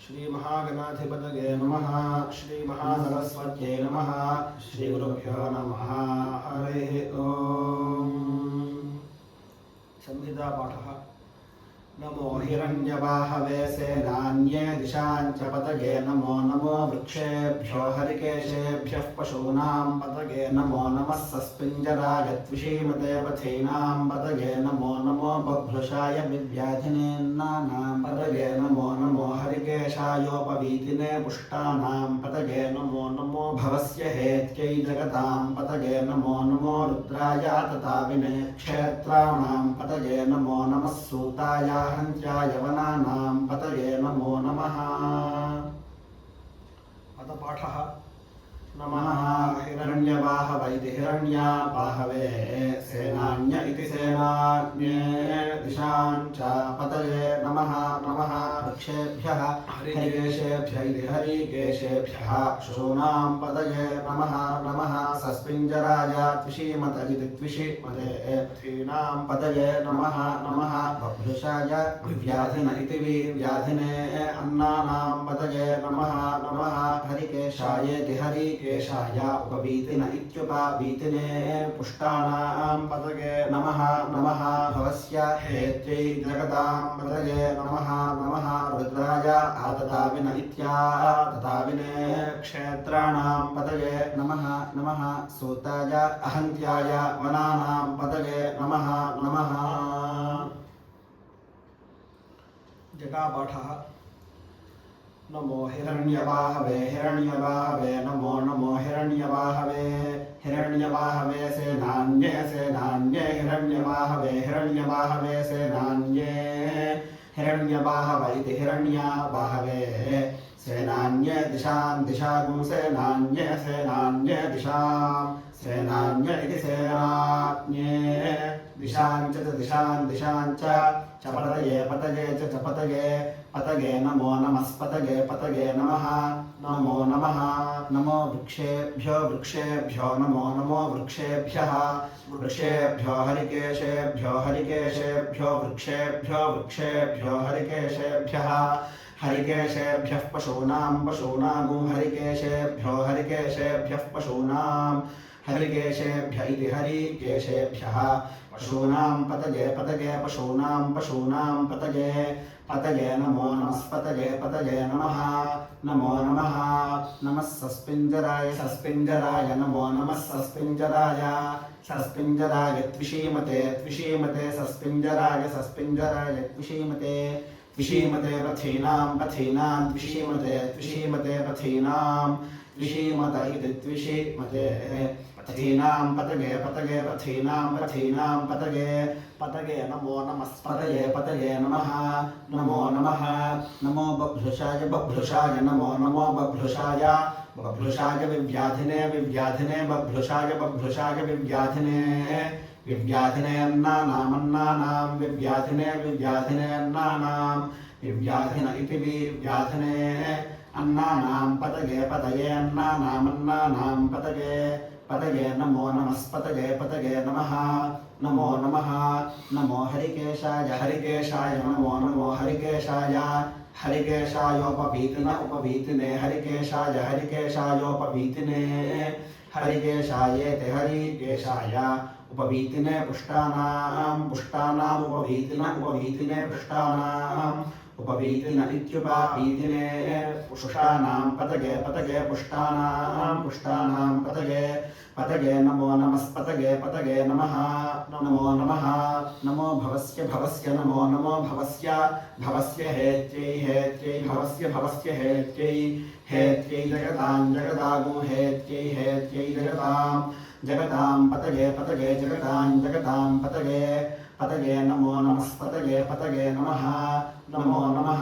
श्री महागणाधिपतये नमः। श्री महासरस्वत्यै नमः। श्री गुरुभ्यो नमः। हरिः ओम। संहिता पाठः। नमो हिरण्यवाहवे सेनान्ये दिशाञ्च पतये नमो नमो वृक्षेभ्यो हरिकेशेभ्यः पशूनां पतये नमो नमः सस्पिञ्जराय त्विषीमते पथीनां पतये नमो नमो बभ्रुषाय विव्याधिनेन्नानां पतये नमो नमो हरिकेशायोपवीतिने पुष्टानां पतये नमो नमो भवस्य हेत्यै जगतां पतये नमो नमो रुद्राय तताविने क्षेत्राणां पतये नमो नमः सूताय हन्त्याय वनानां पतये नमो नमः। पदपाठः। नमः हिरण्यवाहव इति हिरण्यावाहवे सेनान्य इति सेनान्ये दिशाञ्च पतये नमः नमः वृक्षेभ्यः हरिकेशेभ्य इति हरिकेशेभ्यः पशूनां पतये नमः नमः सस्पिञ्जराय त्विषीमत इति त्विषीमते पथीनां पतये नमः नमः बभ्रुषाय विव्याधिन इति विव्याधिने अन्नानां पतये नमः नमः हरिकेशाय इति हरिकेशाय उपवीतिन इत्युपवीतिने पुष्टानां पतये नमः नमः भवस्य हेत्यै जगतां पतये नमः नमः रुद्राय आतताविन इत्यातताविने क्षेत्राणां पतये नमः नमः सूताय अहन्त्याय वनानां पतये नमः नमः। जगापाठः। नमो हिरण्यवाहवे हिरण्यवाहवे नमो नमो हिरण्यवाहवे हिरण्यवाहवे सेनान्ये सेनान्ये हिरण्यवाहवे हिरण्यवाहवे सेनान्ये हिरण्यवाहव इति हिरण्यावाहवे सेनान्ये दिशां दिशागुं सेनान्ये सेनान्ये दिशां सेनान्य इति सेनान्ये दिशाञ्च दिशाञ्च पतये पतये च पतये पतये नमो नमस्पतये पतये नमः नमो नमः नमो वृक्षेभ्यो वृक्षेभ्यो नमो नमो वृक्षेभ्यः वृक्षेभ्यो हरिकेशेभ्यो हरिकेशेभ्यो वृक्षेभ्यो वृक्षेभ्यो हरिकेशेभ्यः हरिकेशेभ्यः पशूनां पशूनागुं हरिकेशेभ्यो हरिकेशेभ्यः पशूनां हरिकेशेभ्य इति हरिकेशेभ्यः पशूनां पतये पतये पशूनां पशूनां पतये पतये नमो नमस्पतये पतये नमः नमो नमः नमः सस्पिञ्जराय सस्पिञ्जराय नमो नमः सस्पिञ्जराय सस्पिञ्जराय त्विषीमते त्विषीमते सस्पिञ्जराय सस्पिञ्जराय त्विषीमते त्विषीमते पथीनां पथीनां त्विषीमते त्विषीमते पथीनां त्विषीमत इति त्विषीमते पथीनां पतये पतये पथीनां पथीनां पतये पतये नमो नमस्पतये पतये नमः नमो नमः नमो बभ्रुषाय बभ्रुषाय नमो नमो बभ्रुषाय बभ्रुषाय विव्याधिने विव्याधिने बभ्रुषाय बभ्रुषाय विव्याधिने विव्याधिने अन्नानां विव्याधिने विव्याधिने अन्नानां विव्याधिन इति विव्याधिने अन्नानां पतये पतये अन्नानां पतये पतये नमो नमस्पतये पतये नमः नमो नमः नमो हरिकेशाय हरिकेशाय नमो नमो हरिकेशाय हरिकेशायोपवीतिन उपवीतिने हरिकेशाय हरिकेशायोपवीतिने हरिकेशायेति हरिकेशाय उपवीतिने पुष्टानां पुष्टानाम् उपवीतिन उपवीतिने पुष्टानाम् उपवीतिन इत्युपवीतिने पुष्टानां पतये पतये पुष्टानां पुष्टानां पतये पतये नमो नमस्पतये पतये नमः नमो नमः नमो भवस्य भवस्य नमो नमो भवस्य भवस्य हेत्यै हेत्यै भवस्य भवस्य हेत्यै हेत्यै जगतां जगदागुं हेत्यै हेत्यै जगतां जगतां पतये पतये जगतां जगतां पतये पतये नमो नमस्पतये पतये नमः नमो नमः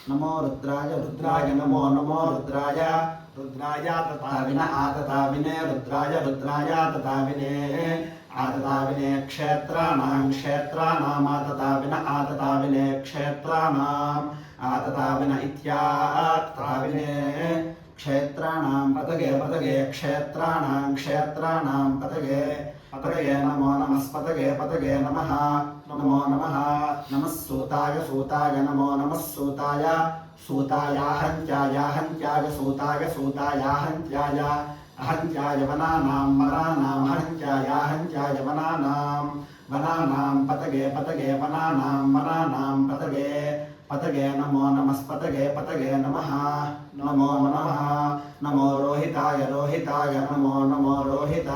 नमो रुद्राय रुद्राय नमो नमो रुद्राय रुद्राय तताविन आतताविने रुद्राय रुद्राय तताविने आतताविने क्षेत्राणां क्षेत्राणाम् आतताविन आतताविने क्षेत्राणाम् आतताविन इत्यातताविने क्षेत्राणां पतये पतये क्षेत्राणां क्षेत्राणां पतये पतगे नमो नमस्पतगे पतगे नमः नमो नमः नमः सूताय नमो नमः सूतायाहन्त्याय सूतायाहन्त्याय अहन्त्याय वनानां अहन्त्यायाहन्त्याय वनानां पतगे वनानां पतगे नमो नमस्पतगे नमः नमो रोहिताय नमो रोहिताय